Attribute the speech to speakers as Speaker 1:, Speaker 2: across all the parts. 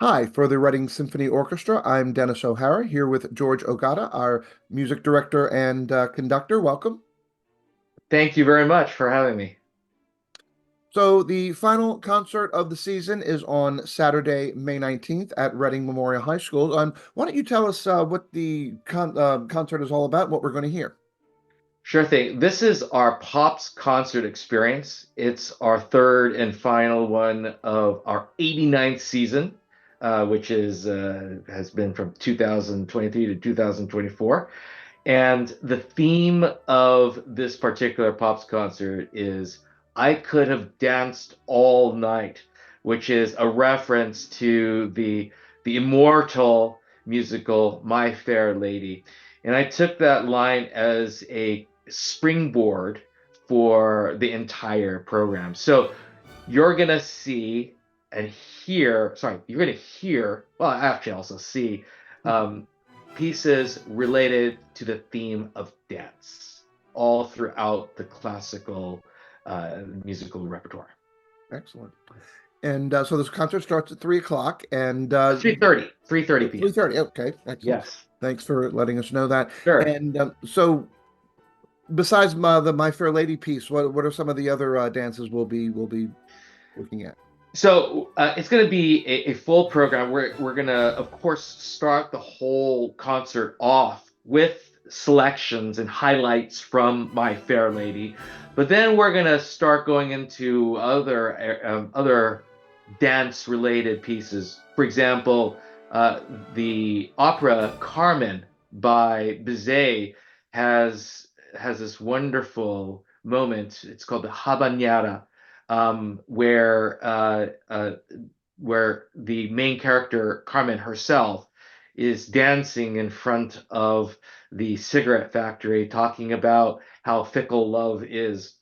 Speaker 1: Hi, for the Reading Symphony Orchestra, I'm Dennis O'Hara here with George Ogata, our music director and conductor. Welcome.
Speaker 2: Thank you very much for having me.
Speaker 1: So, the final concert of the season is on Saturday, May 19th at Reading Memorial High School. Why don't you tell us what the concert is all about, what we're going to hear?
Speaker 2: Sure thing. This is our Pops concert experience. It's our third and final one of our 89th season, which has been from 2023 to 2024. And the theme of this particular Pops concert is I Could Have Danced All Night, which is a reference to the immortal musical My Fair Lady. And I took that line as a springboard for the entire program. So you're gonna see and hear, sorry, you're gonna hear, well, actually also see um, pieces related to the theme of dance all throughout the classical musical repertoire.
Speaker 1: Excellent. And so this concert starts at 3 o'clock and
Speaker 2: 3:30 p.m.
Speaker 1: 3:30. Okay, excellent.
Speaker 2: Yes,
Speaker 1: Thanks for letting us know that.
Speaker 2: sure.
Speaker 1: And so besides the My Fair Lady piece, what are some of the other dances we'll be looking at?
Speaker 2: So it's going to be a full program. We're going to, of course, start the whole concert off with selections and highlights from My Fair Lady, but then we're going to start going into other dance-related pieces. For example, the opera Carmen by Bizet has this wonderful moment. It's called the Habanera, um, where uh, uh, where the main character Carmen herself is dancing in front of the cigarette factory, talking about how fickle love is.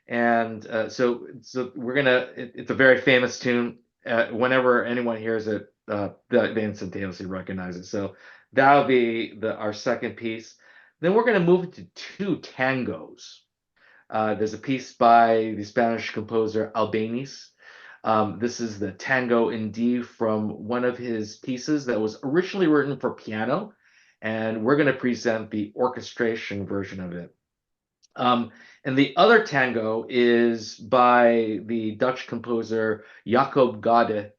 Speaker 2: And so we're gonna. It's a very famous tune. Whenever anyone hears it, they instantaneously recognize it. So that'll be our second piece. Then we're gonna move into two tangos. There's a piece by the Spanish composer Albéniz. This is the Tango in D from one of his pieces that was originally written for piano, and we're going to present the orchestration version of it. Um, and the other tango is by the Dutch composer Jacob Gade.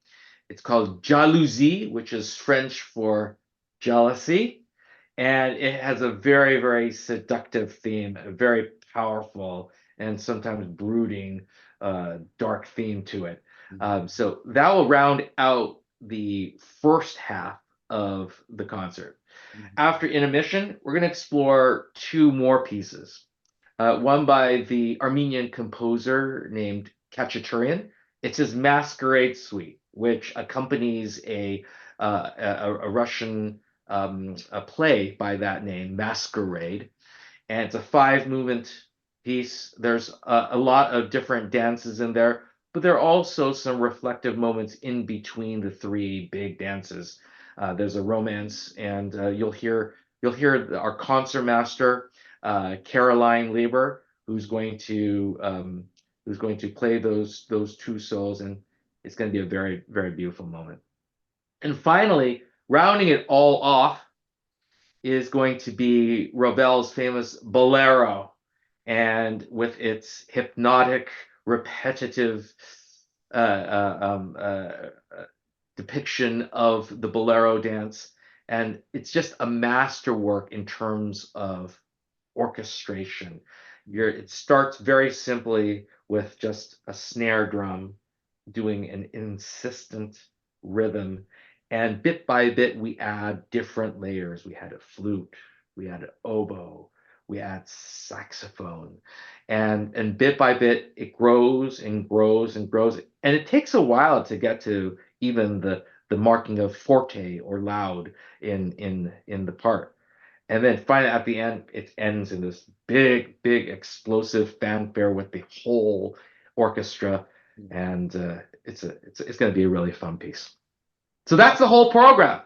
Speaker 2: It's called Jalousie, which is French for jealousy, and it has a very, very seductive theme, a very powerful and sometimes brooding, dark theme to it. So that will round out the first half of the concert.
Speaker 1: Mhm.
Speaker 2: After intermission, we're going to explore two more pieces. One by the Armenian composer named Khachaturian. It's his Masquerade Suite, which accompanies a Russian a play by that name, Masquerade, and it's a five movement piece. There's a lot of different dances in there, but there are also some reflective moments in between the three big dances. There's a romance, and you'll hear our concertmaster Caroline Lieber, who's going to play those two solos, and it's going to be a very very beautiful moment. And finally, rounding it all off is going to be Ravel's famous Bolero, and with its hypnotic, repetitive uh, uh, um, uh, depiction of the Bolero dance. And it's just a masterwork in terms of orchestration. It starts very simply with just a snare drum doing an insistent rhythm. And bit by bit, we add different layers. We had a flute, we had an oboe, we add saxophone. And bit by bit, it grows and grows and grows. And it takes a while to get to even the marking of forte or loud in the part. And then finally at the end, it ends in this big, big explosive fanfare with the whole orchestra, and it's going to be a really fun piece. So that's the whole program.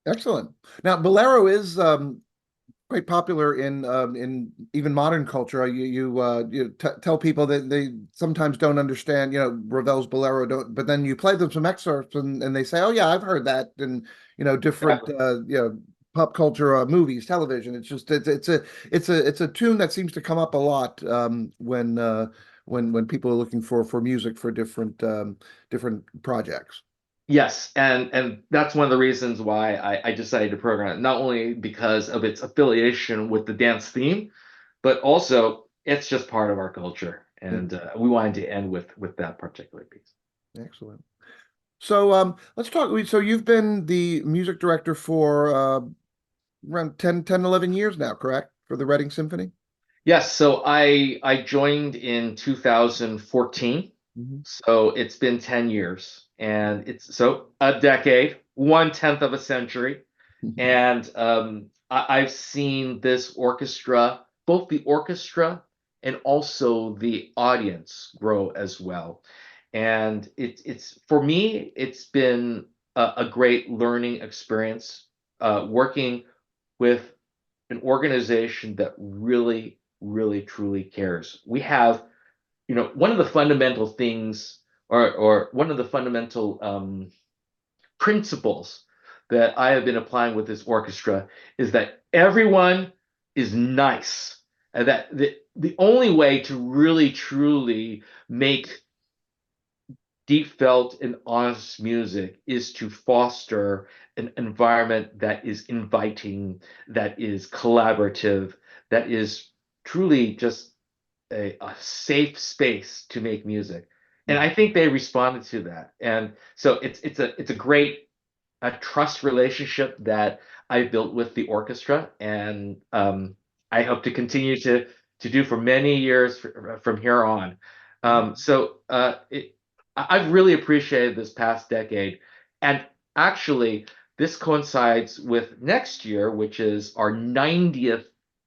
Speaker 1: Excellent. Now, Bolero is quite popular in even modern culture. You tell people that they sometimes don't understand, Ravel's Bolero, don't, but then you play them some excerpts and they say, "Oh yeah, I've heard that," and different
Speaker 2: Exactly.
Speaker 1: pop culture, movies, television. It's just it's a tune that seems to come up a lot when people are looking for music for different projects.
Speaker 2: Yes, and that's one of the reasons why I decided to program it, not only because of its affiliation with the dance theme, but also it's just part of our culture,
Speaker 1: Yeah,
Speaker 2: and we wanted to end with that particular piece.
Speaker 1: excellent. So let's talk. So you've been the music director for around 11 years now, correct? For the Reading Symphony?
Speaker 2: Yes, so I joined in 2014,
Speaker 1: Hmm.
Speaker 2: so it's been 10 years, and it's so a decade, 1/10 of a century. And I've seen this orchestra, both the orchestra and also the audience grow as well. And it's for me, it's been a great learning experience working with an organization that really, really, truly cares. We have, one of the fundamental things, or one of the fundamental principles that I have been applying with this orchestra is that everyone is nice. And that the only way to really truly make deep felt and honest music is to foster an environment that is inviting, that is collaborative, that is truly just a safe space to make music. And I think they responded to that. And so it's a great a trust relationship that I built with the orchestra, and I hope to continue to do for many years from here on. I've really appreciated this past decade, and actually, this coincides with next year, which is our 90th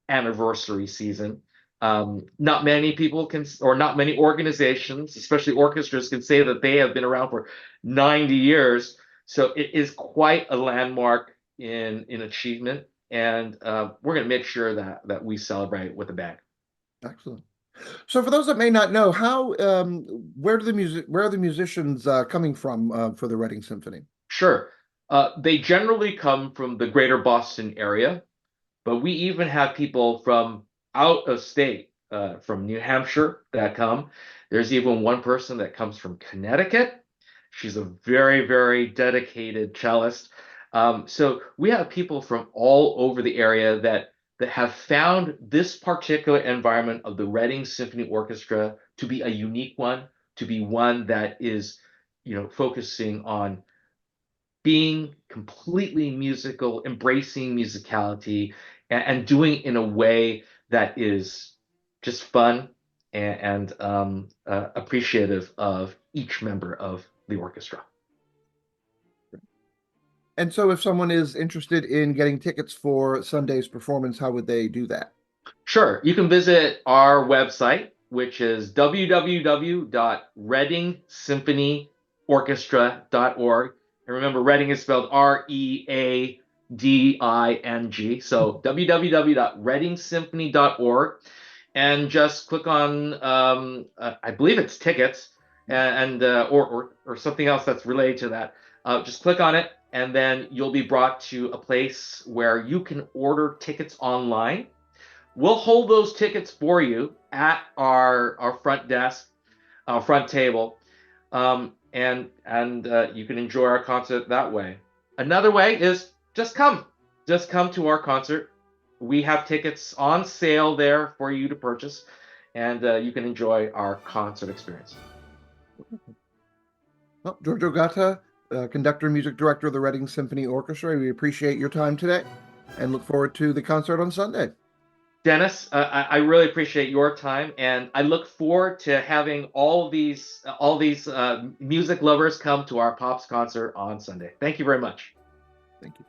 Speaker 2: anniversary season. Not many people can, or not many organizations, especially orchestras, can say that they have been around for 90 years. So it is quite a landmark in achievement, and we're going to make sure that we celebrate with a bang.
Speaker 1: Excellent. So for those that may not know, how where are the musicians coming from for the Reading Symphony?
Speaker 2: Sure, they generally come from the greater Boston area, but we even have people from out of state, from New Hampshire that come. There's even one person that comes from Connecticut. She's a very, very dedicated cellist. So we have people from all over the area that have found this particular environment of the Reading Symphony Orchestra to be a unique one, to be one that is, focusing on being completely musical, embracing musicality, and doing it in a way that is just fun and appreciative of each member of the orchestra.
Speaker 1: And so if someone is interested in getting tickets for Sunday's performance, how would they do that?
Speaker 2: Sure, you can visit our website, which is www.readingsymphonyorchestra.org. And remember, Reading is spelled Reading. So www.readingsymphony.org, and just click on, I believe it's tickets, or something else that's related to that. Just click on it, and then you'll be brought to a place where you can order tickets online. We'll hold those tickets for you at our front desk, our front table, and you can enjoy our concert that way. Another way is just come to our concert. We have tickets on sale there for you to purchase, and you can enjoy our concert experience.
Speaker 1: Well, George Ogata, conductor and music director of the Reading Symphony Orchestra, we appreciate your time today and look forward to the concert on Sunday.
Speaker 2: Dennis, I really appreciate your time, and I look forward to having all these music lovers come to our Pops concert on Sunday. Thank you very much.
Speaker 1: Thank you.